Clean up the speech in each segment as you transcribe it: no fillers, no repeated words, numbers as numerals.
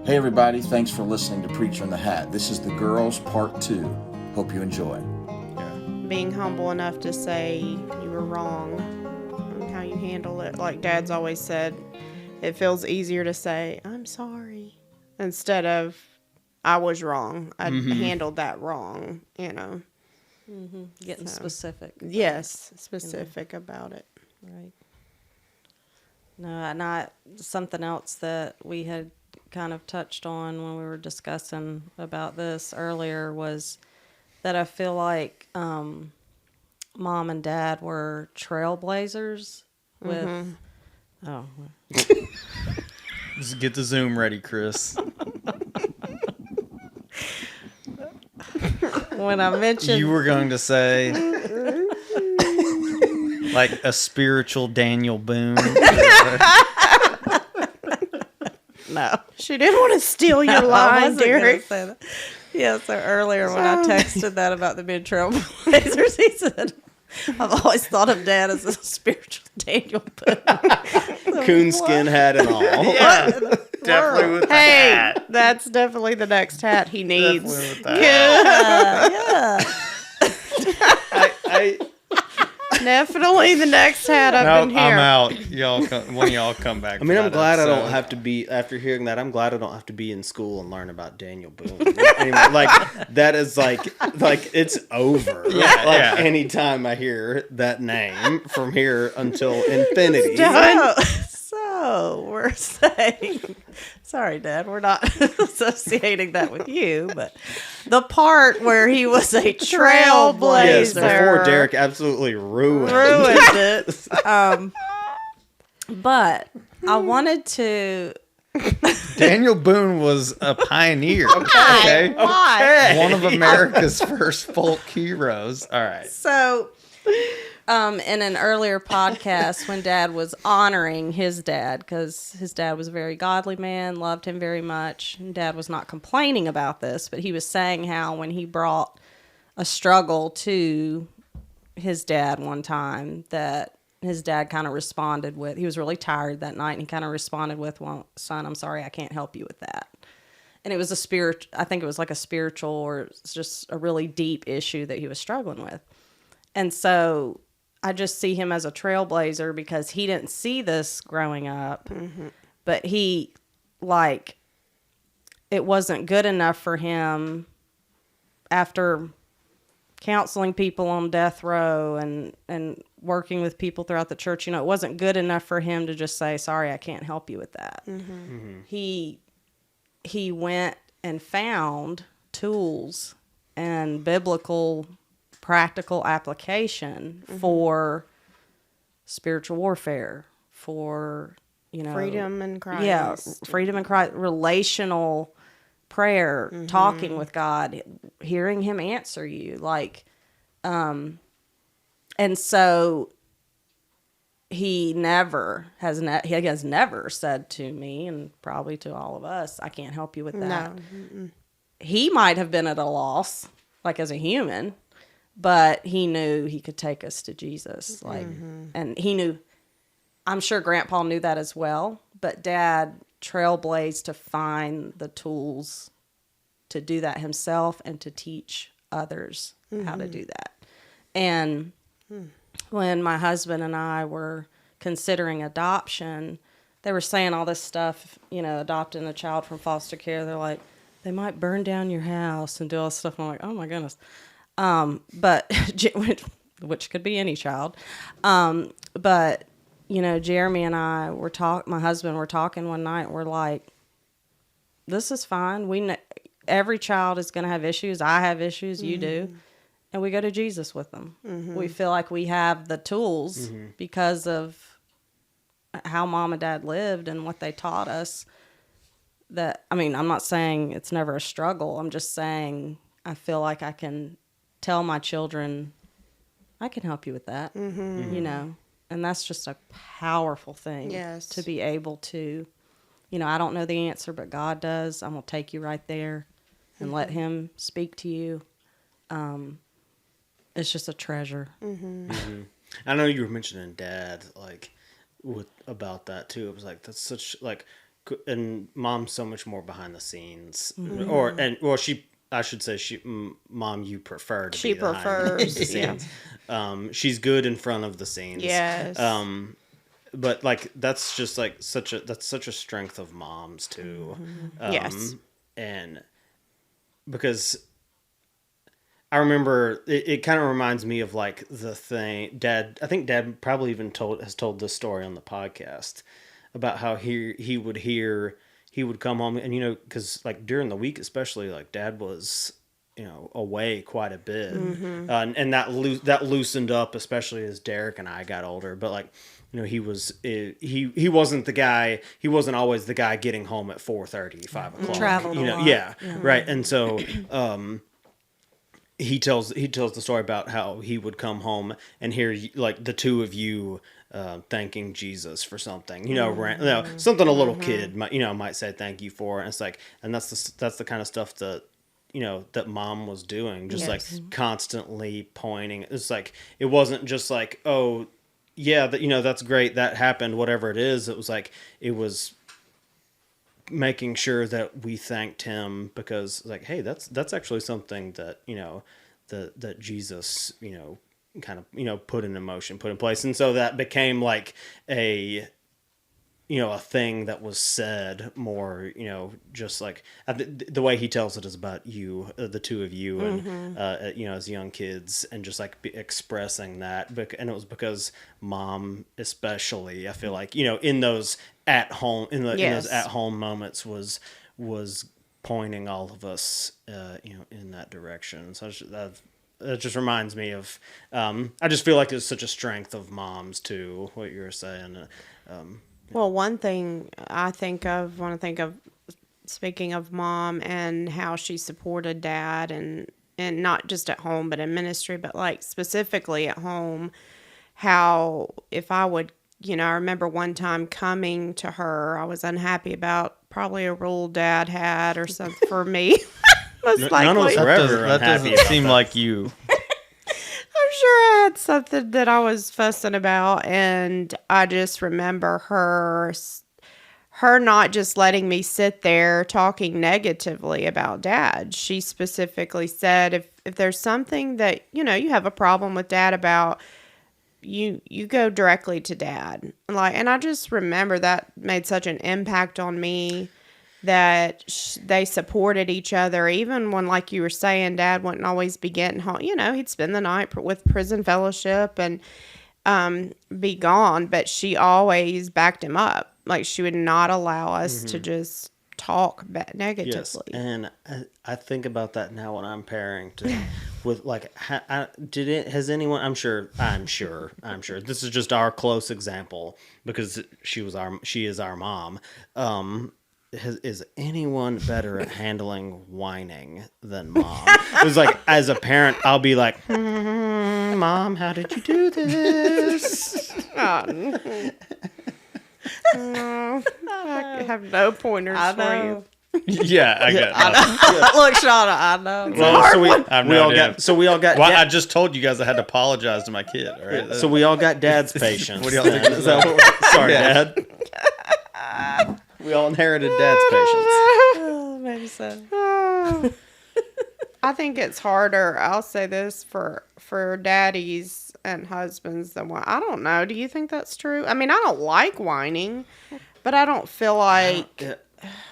Hey everybody, thanks for listening to Preacher in the Hat. This is the girls part 2. Hope you enjoy. Being humble enough to say you were wrong and how you handle it. Like Dad's always said, it feels easier to say, I'm sorry, instead of, I was wrong. I handled that wrong, Getting specific. Yes, specific about it. Right. No, and something else that we had kind of touched on when we were discussing about this earlier was that I feel like Mom and Dad were trailblazers with... Oh. Just get the Zoom ready, Chris. When I mentioned... You were going to say... like a spiritual Daniel Boone. No. She didn't want to steal your I line, wasn't gonna Derek. say that. Yeah, so earlier when I texted that about the being trailblazers, he said, I've always thought of Dad as a spiritual Daniel Boone. Coonskin hat and all. Yeah, definitely with the Hey, hat. that's definitely the next hat he needs. Definitely with the hat. Yeah. Definitely the next hat up No, in here. I'm out. One of y'all come back. I mean, for I'm that glad I don't episode. have to be, after hearing that, I'm glad I don't have to be in school and learn about Daniel Boone. Anyway, that is like it's over. Yeah. Anytime I hear that name from here until infinity. So we're saying, sorry, Dad, we're not associating that with you, but the part where he was a trailblazer. Yes, before Derek absolutely ruined it. But I wanted to... Daniel Boone was a pioneer. Okay. Why? One of America's first folk heroes. All right. So, in an earlier podcast, when Dad was honoring his dad, because his dad was a very godly man, loved him very much, and Dad was not complaining about this, but he was saying how when he brought a struggle to his dad one time, that his dad kind of responded with, he was really tired that night, and he kind of responded with, well, son, I'm sorry, I can't help you with that. And it was I think it was like a spiritual, or it's just a really deep issue that he was struggling with. And so I just see him as a trailblazer because he didn't see this growing up, but it wasn't good enough for him after counseling people on death row and working with people throughout the church. It wasn't good enough for him to just say, sorry, I can't help you with that. He went and found tools and biblical practical application for spiritual warfare, for Freedom in Christ. Yeah, freedom in Christ, relational prayer, talking with God, hearing him answer you, and so he has never said to me, and probably to all of us, I can't help you with that. No. He might have been at a loss, like as a human, but he knew he could take us to Jesus. And he knew, I'm sure Grandpa knew that as well, but Dad trailblazed to find the tools to do that himself and to teach others how to do that. And when my husband and I were considering adoption, they were saying all this stuff, adopting a child from foster care. They're like, they might burn down your house and do all this stuff. I'm like, oh my goodness. But which could be any child. But Jeremy and I my husband were talking one night. We're like, this is fine. Every child is going to have issues. I have issues. You do. And we go to Jesus with them. We feel like we have the tools because of how Mom and Dad lived and what they taught us. I'm not saying it's never a struggle. I'm just saying I feel like I can tell my children, I can help you with that, and that's just a powerful thing. Yes. To be able to, I don't know the answer, but God does. I'm going to take you right there and let him speak to you. It's just a treasure. I know you were mentioning Dad, about that too. It was like, that's such, and mom's so much more behind the scenes, I should say mom, you prefer to She be behind prefers, the scenes. She's good in front of the scenes. Yes. But like that's just like such a strength of moms too. Yes. And because I remember it kind of reminds me of like the thing I think Dad probably even has told this story on the podcast about how he would come home and, you know, because like during the week especially, like Dad was, you know, away quite a bit. And that loosened up, especially as Derek and I got older. But like, you know, he wasn't the guy. He wasn't always the guy getting home at 4:30, 5 o'clock. Traveled a lot. Yeah, right. And so he tells the story about how he would come home and hear like the two of you thanking Jesus for something, you know, something a little kid might say thank you for, and it's like, and that's the kind of stuff that, you know, that mom was doing, just like constantly pointing. It's like, it wasn't just like, oh yeah, that, you know, that's great, that happened, whatever it is. It was like, it was making sure that we thanked him, because like, hey, that's actually something that, you know, that Jesus, you know, kind of, you know, put in motion, put in place. And so that became like a, you know, a thing that was said more, you know, just like the way he tells it is about you, the two of you, and you know, as young kids, and just like expressing that. And it was because mom, especially, I feel like, you know, in those at home, in those at home moments, was pointing all of us, you know, in that direction. So that just reminds me of, I just feel like it's such a strength of moms too, what you were saying. Well, one thing I think of when I think of, speaking of mom and how she supported Dad, and not just at home, but in ministry, but like specifically at home, how if I would, you know, I remember one time coming to her, I was unhappy about probably a rule Dad had or something for me. Most likely. None of us were ever that unhappy doesn't about seem that. like you. I'm sure I had something that I was fussing about, and I just remember her not just letting me sit there talking negatively about Dad. She specifically said, if there's something that, you know, you have a problem with Dad about, you go directly to Dad. Like, and I just remember that made such an impact on me, that they supported each other, even when, like you were saying, Dad wouldn't always be getting home. You know, he'd spend the night with prison fellowship and be gone, but she always backed him up. Like, she would not allow us to just talk negatively. Yes, and I think about that now when I'm parenting with like, has anyone? I'm sure. This is just our close example because she is our mom. Is anyone better at handling whining than mom? It was like, as a parent, I'll be like, Mom, how did you do this? I have no pointers I for know. you. Yeah, I get it. Look, Shauna, I know. Well, so I've we no all idea. got. Well, Dad- I just told you guys I had to apologize to my kid. All right. so we all got Dad's patience. What do y'all think? Is that what- Sorry, Yeah. Dad. We all inherited Dad's patience. Oh, maybe so. I think it's harder. I'll say this for daddies and husbands than what I don't know. Do you think that's true? I mean, I don't like whining, but I don't feel like.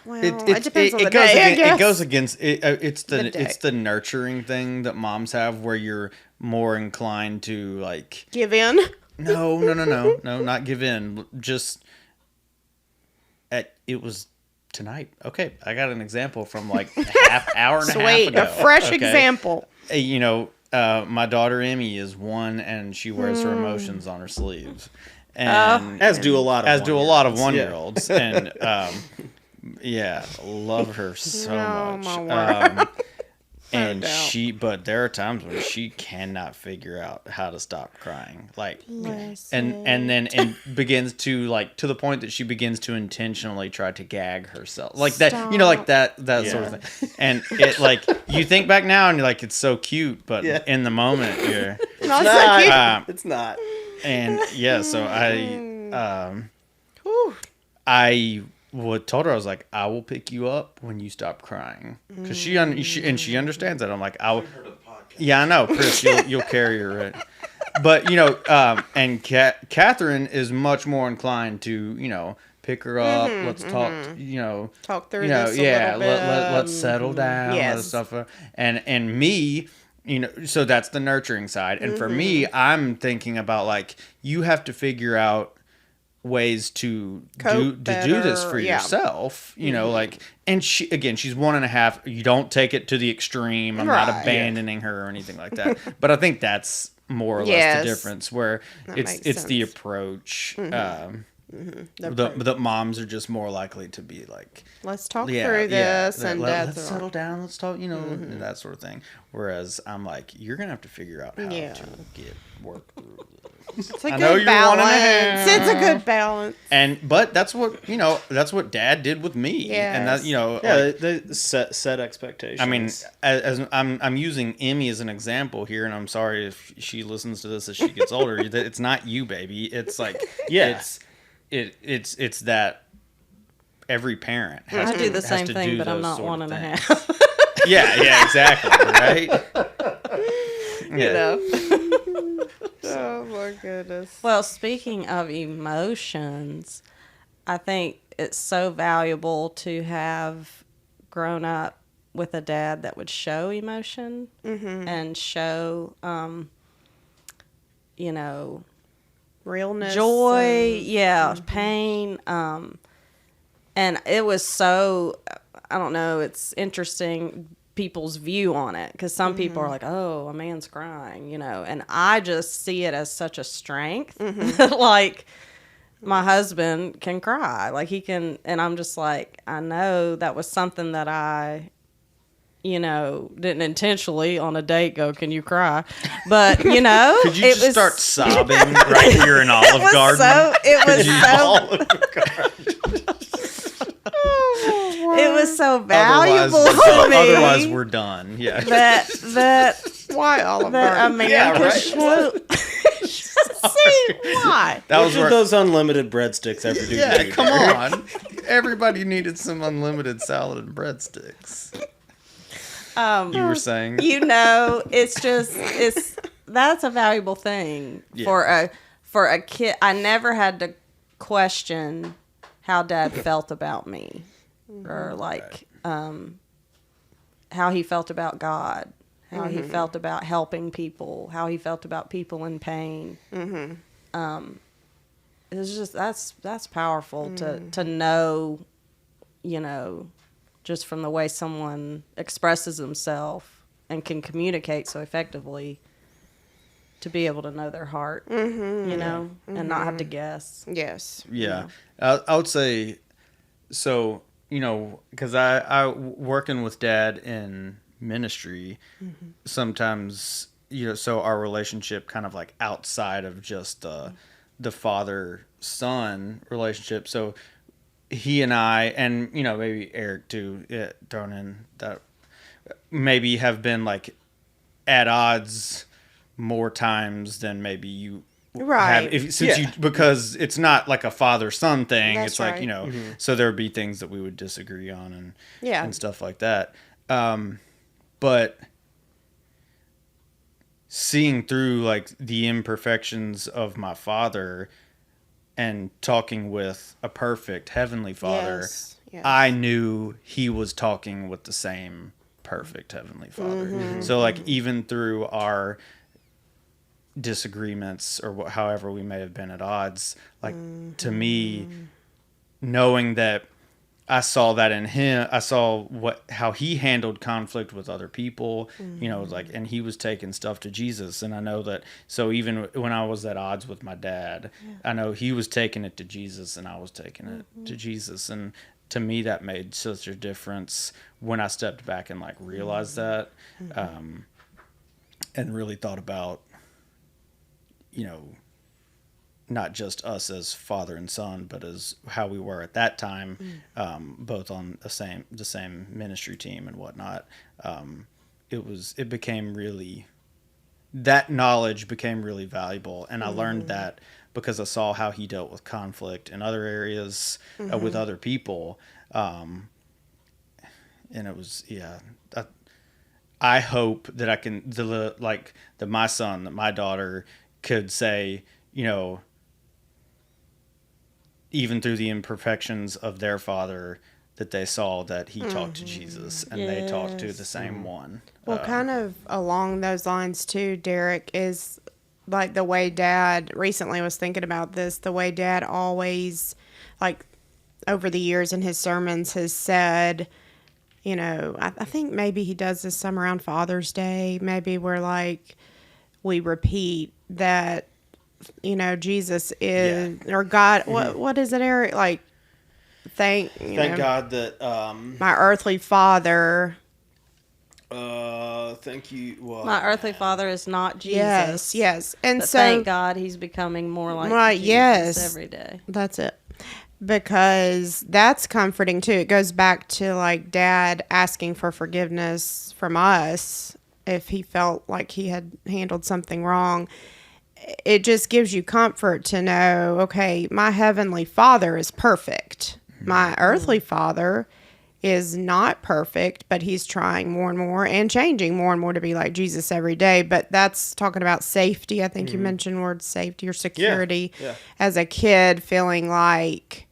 Well, it depends on the day. I guess. It goes against it. It's The day. it's the nurturing thing that moms have, where you're more inclined to like Give in. no, not give in. Just it was tonight. Okay, I got an example from like hour and a half Sweet, ago. a fresh Okay? example. You know, my daughter Emmy is 1, and she wears her emotions on her sleeves, and As do a lot of 1-year-olds, and yeah, love her so Oh, much. my word. And doubt. but there are times when she cannot figure out how to stop crying, like, and begins to like, to the point that she begins to intentionally try to gag herself, like that, you know, like that sort of thing. And it, like, you think back now and you're like, it's so cute, but in the moment you're Not so cute. It's not. and yeah, so I told her, I was like, I will pick you up when you stop crying, because she understands that. I'm like, yeah, I know, Chris, you'll carry her, right? But and Catherine is much more inclined to pick her up. Let's talk. Talk through this a yeah. little bit. Let's settle down. Yes. Let's stuff. And me. So that's the nurturing side. And for me, I'm thinking about like, you have to figure out ways to do this for yourself, like, and she's 1.5. You don't take it to the extreme. I'm not abandoning her or anything like that. But I think that's more or less the difference, where it's the approach. The moms are just more likely to be like, let's talk through this, and let's settle down, let's talk, that sort of thing. Whereas I'm like, you're gonna have to figure out how to get work through this. It's a good balance. It's a good balance. But that's what Dad did with me. Yes. And that they set expectations. I mean, as I'm using Emmy as an example here, and I'm sorry if she listens to this as she gets older. It's not you, baby. It's like, it's that every parent has I do the same to thing, do but I'm those not sort of 1.5. yeah, exactly, right? Oh my goodness. Well, speaking of emotions, I think it's so valuable to have grown up with a dad that would show emotion and show, Realness, joy, pain. And it was so, I don't know, it's interesting people's view on it, because some people are like, oh, a man's crying, and I just see it as such a strength. Like, my husband can cry, like he can, and I'm just like, I know that was something that I didn't intentionally on a date go, can you cry? But, Could you just start sobbing right here in Olive Garden? It was so valuable to me. Otherwise, we're done. Yeah. That why Olive that a Garden? man could show. See why? That was those unlimited breadsticks ever do. Yeah, to you, come Derek? on. Everybody needed some unlimited salad and breadsticks. You were saying? That's a valuable thing for a kid. I never had to question how Dad felt about me, or like how he felt about God, how he felt about helping people, how he felt about people in pain. It's just that's powerful to know, just from the way someone expresses himself and can communicate so effectively, to be able to know their heart, and not have to guess. Yes. Yeah. I would say, so, because I working with Dad in ministry, sometimes, so our relationship kind of like outside of just the father-son relationship. So he and I, and, maybe Eric too, thrown in, that maybe have been like at odds more times than maybe you Right. have, because it's not like a father-son thing. That's it's like, right. So there would be things that we would disagree on and stuff like that. But seeing through like the imperfections of my father and talking with a perfect heavenly Father, Yes. I knew he was talking with the same perfect heavenly Father. So like, even through our disagreements, or however we may have been at odds, like, to me, knowing that I saw that in him, I saw how he handled conflict with other people, like, and he was taking stuff to Jesus. And I know that, so even when I was at odds with my dad, I know he was taking it to Jesus and I was taking it to Jesus. And to me, that made such a difference when I stepped back and like realized that, and really thought about, not just us as father and son, but as how we were at that time, both on the same ministry team and whatnot. It became really, that knowledge became really valuable. And I learned that because I saw how he dealt with conflict in other areas with other people. And it was, I hope that I can, that my son, that my daughter could say, even through the imperfections of their father, that they saw that he talked to Jesus and they talked to the same one. Well, kind of along those lines too, Derek, is like the way Dad recently was thinking about this, the way Dad always, like over the years in his sermons, has said, I think maybe he does this some around Father's Day, maybe where like we repeat that, Jesus is, or God, what is it, Eric? Like, thank God that my earthly father. thank you. Well, My earthly father is not Jesus. Yes. And But so thank God he's becoming more like Right, Jesus yes. every day. that's it. Because that's comforting too. It goes back to like Dad asking for forgiveness from us if he felt like he had handled something wrong. It just gives you comfort to know, okay, my heavenly Father is perfect. My earthly father is not perfect, but he's trying more and more and changing more and more to be like Jesus every day. But that's talking about safety. I think you mentioned words safety or security. Yeah. As a kid, feeling like,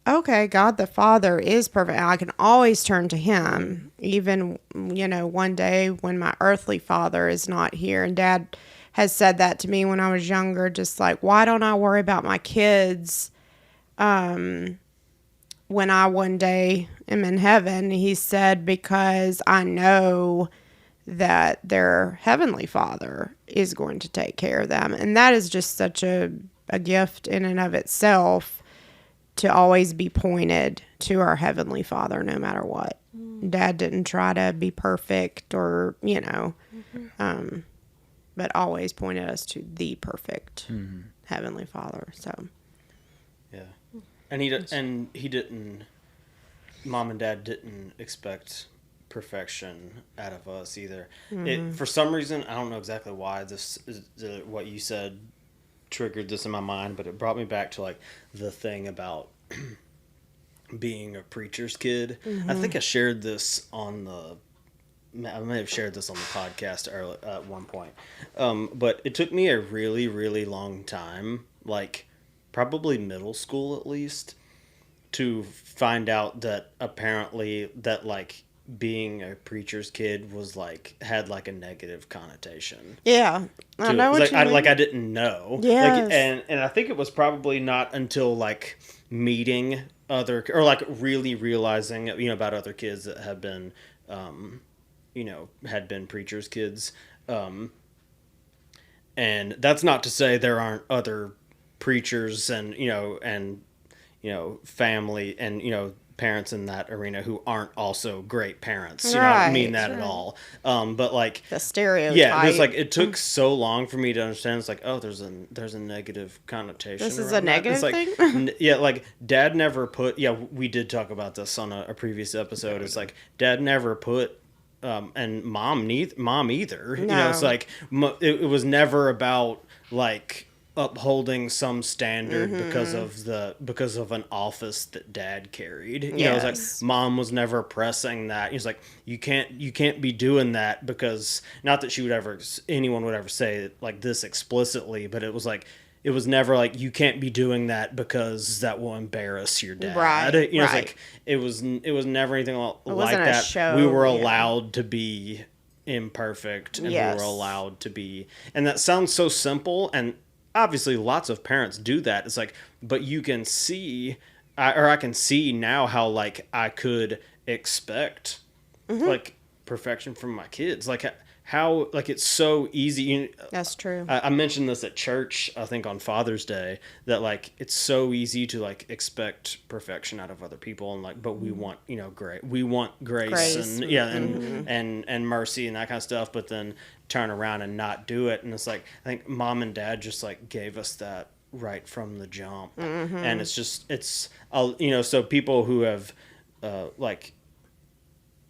okay, God the Father is perfect. I can always turn to him, even, one day when my earthly father is not here. And Dad has said that to me when I was younger, just like, why don't I worry about my kids when I one day am in heaven? He said, because I know that their heavenly Father is going to take care of them. And that is just such a gift in and of itself, to always be pointed to our heavenly Father no matter what. Dad didn't try to be perfect or, but always pointed us to the perfect heavenly Father. So Yeah, and he didn't. Mom and Dad didn't expect perfection out of us either. For some reason, I don't know exactly why this is what you said triggered this in my mind, but it brought me back to like the thing about being a preacher's kid. I think I shared this I may have shared this on the podcast early, at one point. But it took me a really, really long time, like probably middle school at least, to find out that apparently that like being a preacher's kid was like had like a negative connotation. yeah, I know what you mean. I didn't know. Yes. Like, and I think it was probably not until like meeting other, or like really realizing, about other kids that have been, had been preachers' kids. And that's not to say there aren't other preachers and family and, parents in that arena who aren't also great parents. I don't mean that at all. But like the stereotype. yeah, it's like it took so long for me to understand. It's like, oh, there's a negative connotation. This is around a negative that. It's thing? like, yeah, like Dad never put. Yeah, we did talk about this on a previous episode. It's like Dad never put. And mom either. It's like it was never about like upholding some standard because of an office that Dad carried. It's like Mom was never pressing that. It's like you can't be doing that, because not that anyone would ever say it like this explicitly, but it was like it was never like you can't be doing that because that will embarrass your dad. Right. It's like it was never anything like that. Show, we were allowed to be imperfect, and we were allowed to be, and that sounds so simple, and obviously lots of parents do that. It's like, but you can see, I can see now how like I could expect like perfection from my kids. Like how like it's so easy. That's true. I mentioned this at church, I think on Father's Day, that like it's so easy to like expect perfection out of other people, and like, but we want we want grace. And and mercy and that kind of stuff, but then turn around and not do it. And it's like I think Mom and Dad just like gave us that right from the jump. And it's so people who have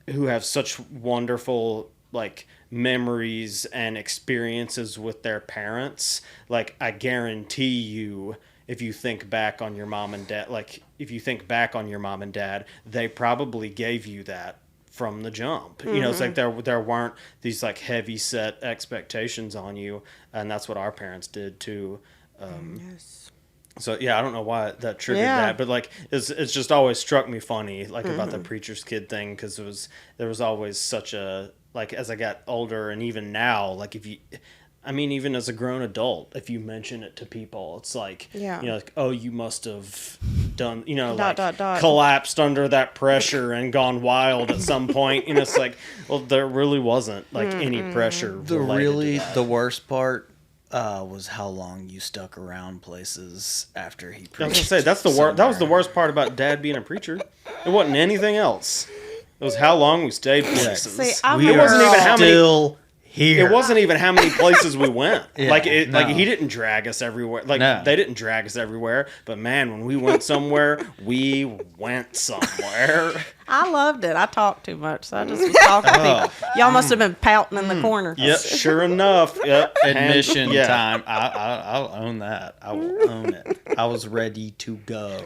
who have such wonderful like memories and experiences with their parents, like I guarantee you, if you think back on your mom and dad, they probably gave you that from the jump. You know, it's like there weren't these like heavy set expectations on you, and that's what our parents did too. Yes. So yeah, I don't know why that triggered Yeah. that, but like it's just always struck me funny, like about the preacher's kid thing, because there was always such a, like, as I got older and even now, like even as a grown adult, if you mention it to people, it's like, Yeah. you know, like, oh, you must have done, you know, Dot, like dot, dot. collapsed under that pressure and gone wild at some point. You know, it's like, well, there really wasn't like any pressure. The worst part was how long you stuck around places after he I was preached. gonna say that's the worst. That was the worst part about Dad being a preacher. It wasn't anything else. It was how long we stayed places. See, I'm We a are wasn't even how many- still here. It wasn't even how many places we went. Yeah, like no. he didn't drag us everywhere. Like No. they didn't drag us everywhere. But man, when we went somewhere, we went somewhere. I loved it. I talked too much, so I just was talking to people. Y'all must have been pouting in the corner. Yep, sure enough. Yep, Admission yeah. time. I'll own that. I will own it. I was ready to go.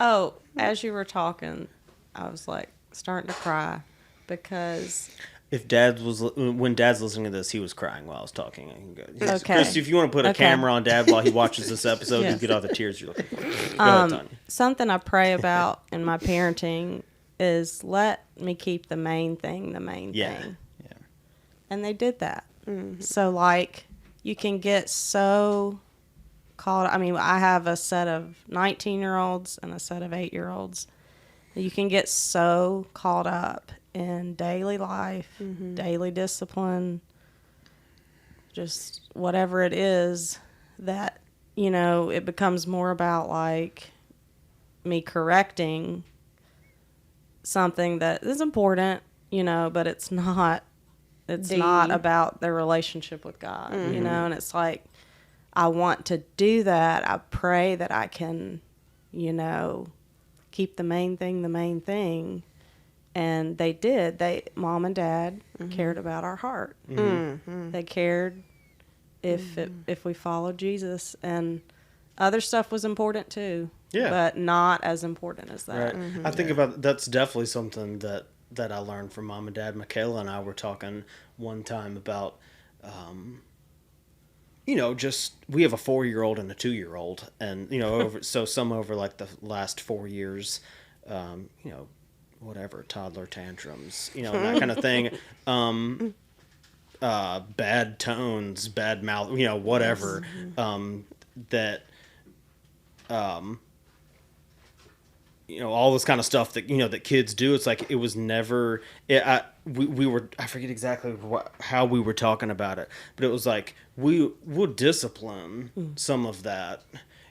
Oh, as you were talking, I was like starting to cry because When Dad's listening to this, he was crying while I was talking. I can go. Okay. Chris, if you want to put a Okay. camera on Dad while he watches this episode, Yes. you get all the tears you're looking for. Go ahead, Tonya. something I pray about in my parenting is let me keep the main thing the main Yeah. thing. Yeah. And they did that. So, like, you can get so caught. I mean, I have a set of 19-year-olds and a set of 8-year-olds. You can get so caught up in daily life, daily discipline, just whatever it is, that, you know, it becomes more about like me correcting something that is important, you know, but it's not about their relationship with God, you know, and it's like, I want to do that. I pray that I can, you know, keep the main thing the main thing. And they did. Mom and Dad cared about our heart. They cared if we followed Jesus, and other stuff was important too. Yeah. But not as important as that. Right. I think about that's definitely something that I learned from Mom and Dad. Michaela and I were talking one time about, you know, just we have a 4-year-old and a 2-year-old, and you know, over like the last 4 years, you know, whatever, toddler tantrums, you know, that kind of thing. Bad tones, bad mouth, you know, whatever. You know, all this kind of stuff that, you know, that kids do. It's like, it was never, we were, I forget exactly how we were talking about it, but it was like, we would discipline some of that,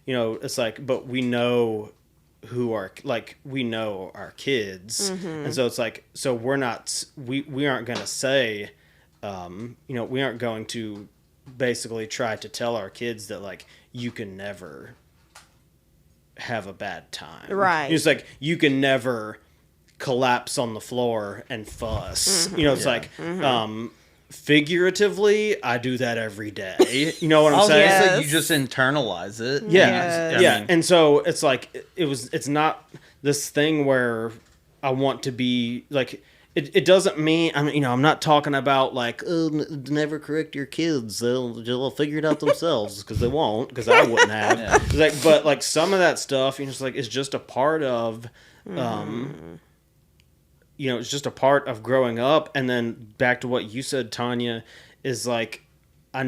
you know, it's like, but we know we know our kids. And so it's like, so we aren't going to say, you know, we aren't going to basically try to tell our kids that like, you can never have a bad time. Right. It's like, you can never collapse on the floor and fuss. You know, it's like, figuratively, I do that every day. You know what I'm saying? yes. It's like you just internalize it. Yeah. Yes. Yeah. And so it's like, it's not this thing where I want to be like, it doesn't mean, I mean, you know, I'm not talking about like, oh, never correct your kids. They'll figure it out themselves, because they won't, because I wouldn't have. Yeah. It's like, but like some of that stuff, you know, it's like, it's just a part of, you know, it's just a part of growing up. And then back to what you said, Tonya, is like, we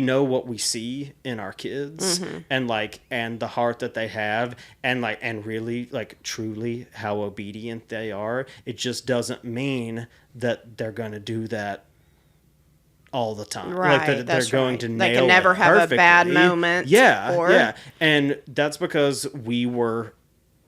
know what we see in our kids, and like, and the heart that they have, and like, and really like truly how obedient they are. It just doesn't mean that they're going to do that all the time. Right, Like that they're that's going right. to They nail can never it have a bad perfectly. moment, Yeah. or- Yeah. And that's because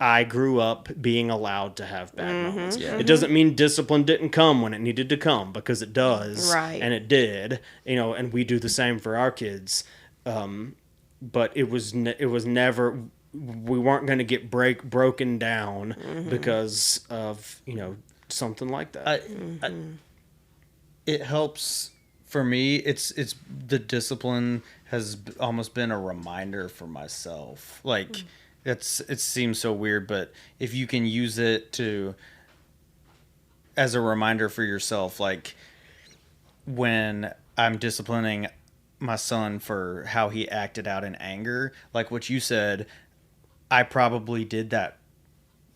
I grew up being allowed to have bad moments. Yeah. It doesn't mean discipline didn't come when it needed to come, because it does. Right. And it did, you know, and we do the same for our kids. But it was never, we weren't going to get broken down because of, you know, something like that. It helps for me. It's the discipline has almost been a reminder for myself. Like it seems so weird, but if you can use it to as a reminder for yourself, like when I'm disciplining my son for how he acted out in anger, like what you said, I probably did that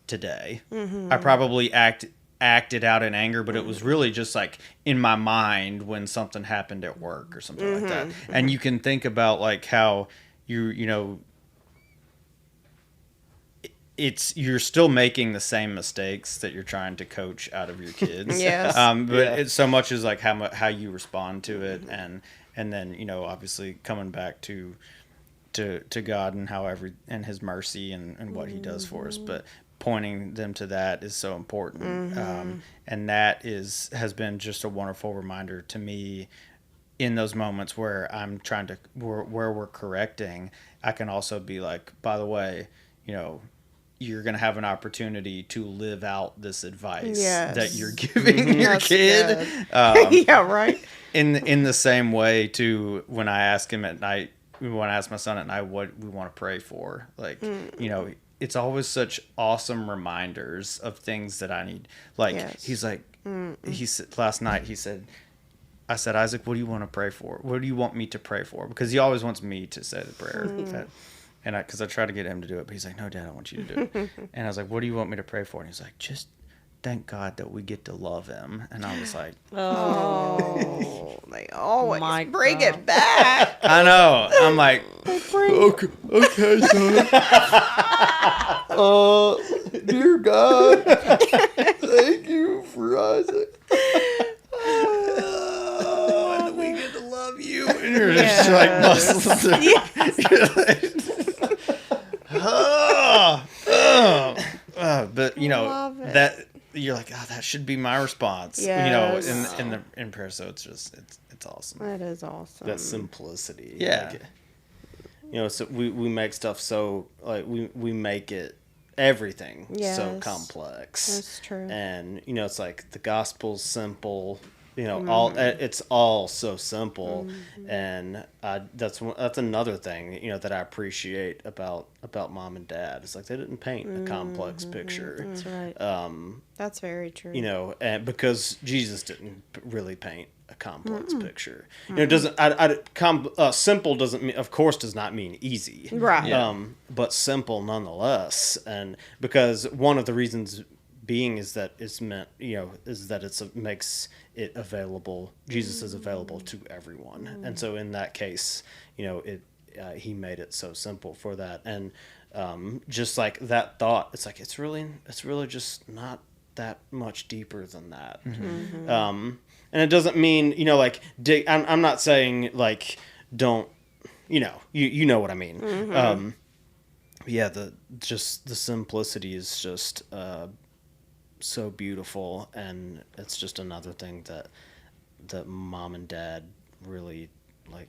today. I probably acted out in anger, but it was really just like in my mind when something happened at work or something like that. And you can think about like how you know you're still making the same mistakes that you're trying to coach out of your kids. Yes. But it's so much as like how you respond to it, and then obviously coming back to God and and His mercy and what He does for us, but pointing them to that is so important. And that has been just a wonderful reminder to me in those moments where I'm trying to where we're correcting. I can also be like, by the way, you're going to have an opportunity to live out this advice that you're giving your kid. Yeah, right. In the same way to when I ask him at night, when I ask my son at night what we want to pray for, like, it's always such awesome reminders of things that I need. Like, he's like, he said last night, I said, Isaac, what do you want to pray for? What do you want me to pray for? Because he always wants me to say the prayer. And because I try to get him to do it, but he's like, no, Dad, I want you to do it. And I was like, what do you want me to pray for? And he's like, just thank God that we get to love Him. And I was like, Oh, they always bring God. it back. I know. I'm like, okay, son. Dear God, thank you for Isaac. And we get to love you. And you're just like muscles. But that you're like, that should be my response. Yes. In prayer. So it's just it's awesome. That is awesome. That simplicity. Yeah. So we make stuff so like we make it everything so Yes. complex. That's true. And it's like the gospel's simple. It's all so simple, and that's another thing that I appreciate about Mom and Dad. It's like they didn't paint a complex picture. That's right. That's very true. And because Jesus didn't really paint a complex picture. It doesn't. Simple doesn't mean, of course, does not mean easy. Right. But simple nonetheless, and because one of the reasons being is that it's meant, is that makes it available. Jesus is available to everyone, and so in that case, He made it so simple for that, and just like that thought, it's like it's really just not that much deeper than that. And it doesn't mean I'm not saying like don't you know what I mean. Yeah, the simplicity is just so beautiful, and it's just another thing that Mom and Dad really like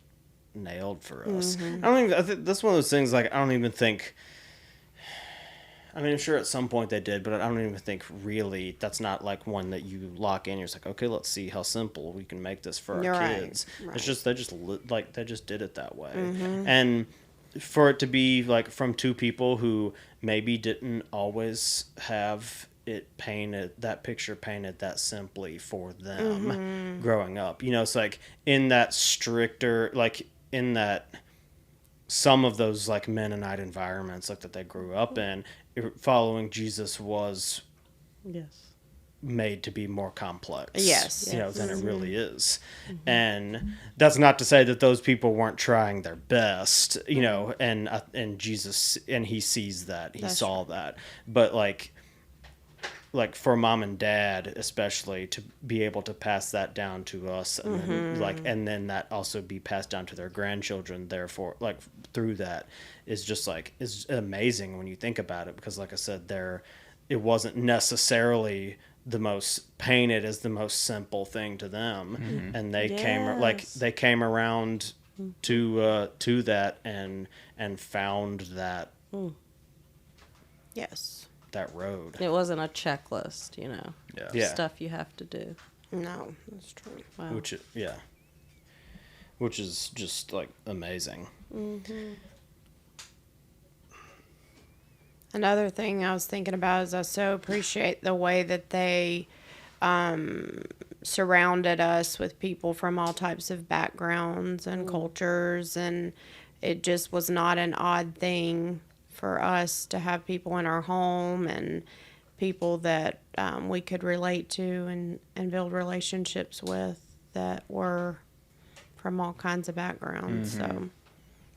nailed for us. I think that's one of those things, like I don't even think, I mean, I'm sure at some point they did, but I don't even think really that's not like one that you lock in. You're just like, okay, let's see how simple we can make this for our kids. Right. It's just they just did it that way, and for it to be like from two people who maybe didn't always have that picture painted that simply for them growing up. It's like in that stricter, like in that some of those like Mennonite environments like that they grew up in, following Jesus was made to be more complex. Yes. Than it really is. And that's not to say that those people weren't trying their best, and Jesus, and He sees that, He saw that. But like for Mom and Dad especially to be able to pass that down to us, and then and then that also be passed down to their grandchildren, therefore like through that is just like is amazing when you think about it, because like I said, it wasn't necessarily the most painted as the most simple thing to them, and they came around to that and found that. Yes. that road. It wasn't a checklist, you know. Yeah. Stuff you have to do. No, that's true. Wow. Which is just like amazing. Another thing I was thinking about is I so appreciate the way that they surrounded us with people from all types of backgrounds and cultures, and it just was not an odd thing for us to have people in our home and people that we could relate to and build relationships with that were from all kinds of backgrounds. So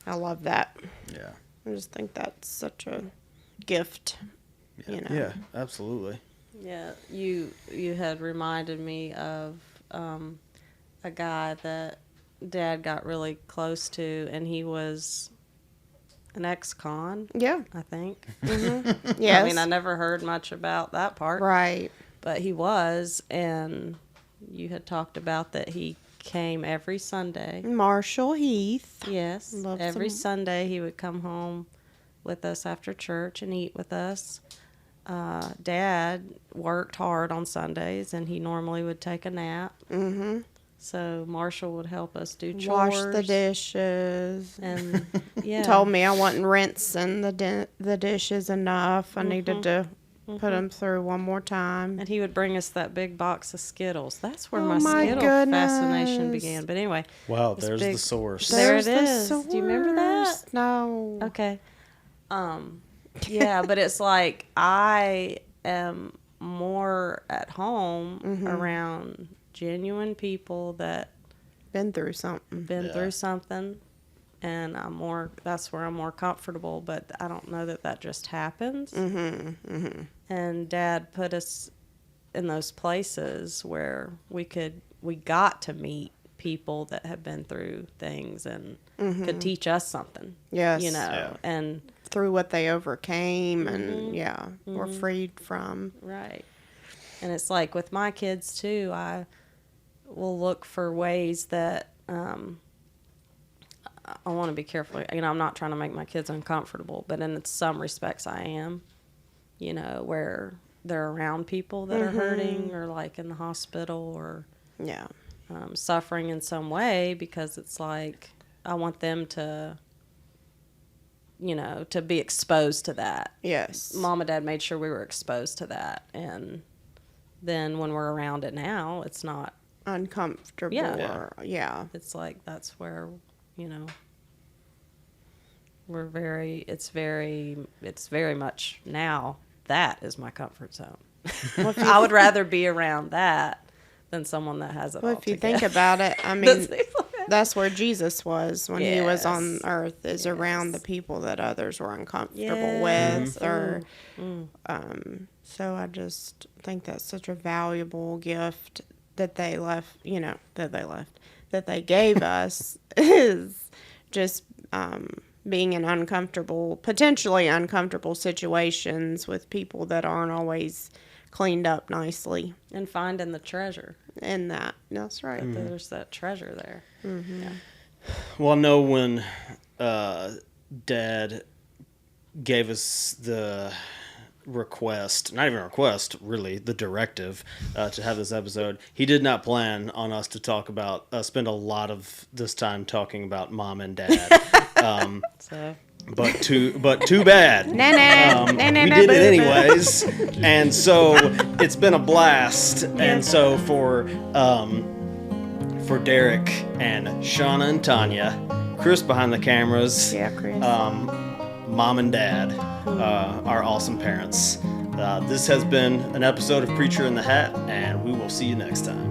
I love that. Yeah. I just think that's such a gift, you know. Yeah, absolutely. Yeah, you had reminded me of a guy that Dad got really close to, and he was an ex-con, Yeah. I think. Yes. I mean, I never heard much about that part. Right. But he was, and you had talked about that he came every Sunday. Marshall Heath. Yes, Love every some- Sunday he would come home with us after church and eat with us. Dad worked hard on Sundays, and he normally would take a nap. Mm-hmm. So Marshall would help us do chores. Wash the dishes. And yeah, Told me I wasn't rinsing the dishes enough. I needed to put them through one more time. and he would bring us that big box of Skittles. That's where Oh my my Skittle fascination goodness. began. But anyway, Wow, It's there's big. the source. There it There's the is. Do you remember that? source. No. okay. Yeah, but it's like I am more at home around genuine people that Been through something. been Yeah. through something, and that's where I'm more comfortable. But I don't know that just happens. And Dad put us in those places where we got to meet people that have been through things and could teach us something. Yes. You know, Yeah. and Through what they overcame and, were freed from. right. And it's like with my kids too, I will look for ways that I want to be careful. You know, I'm not trying to make my kids uncomfortable, but in some respects I am, you know, where they're around people that are hurting or like in the hospital or Yeah. suffering in some way, because it's like I want them to, you know, to be exposed to that. Yes. Mom and Dad made sure we were exposed to that, and then when we're around it now, it's not. Uncomfortable. Yeah. Or, yeah. It's like that's where, you know, it's very much now that is my comfort zone. I would rather be around that than someone that has it Well, all if you together. think about it, I mean, that's where Jesus was when he was on Yes. earth, is around the people that others were uncomfortable Yes. with. Or, so I just think that's such a valuable gift that they left, that they gave us, is just being in potentially uncomfortable situations with people that aren't always cleaned up nicely. And finding the treasure. And that's right. There's that treasure there. Well, I know when Dad gave us the request, not even a request, really, the directive to have this episode, he did not plan on us to talk about, spend a lot of this time talking about Mom and Dad. So But too bad. We did it anyways, and so it's been a blast. And so for Derek and Shana and Tonya, Chris behind the cameras, Yeah, Chris. Mom and Dad, our awesome parents. This has been an episode of Preacher in the Hat, and we will see you next time.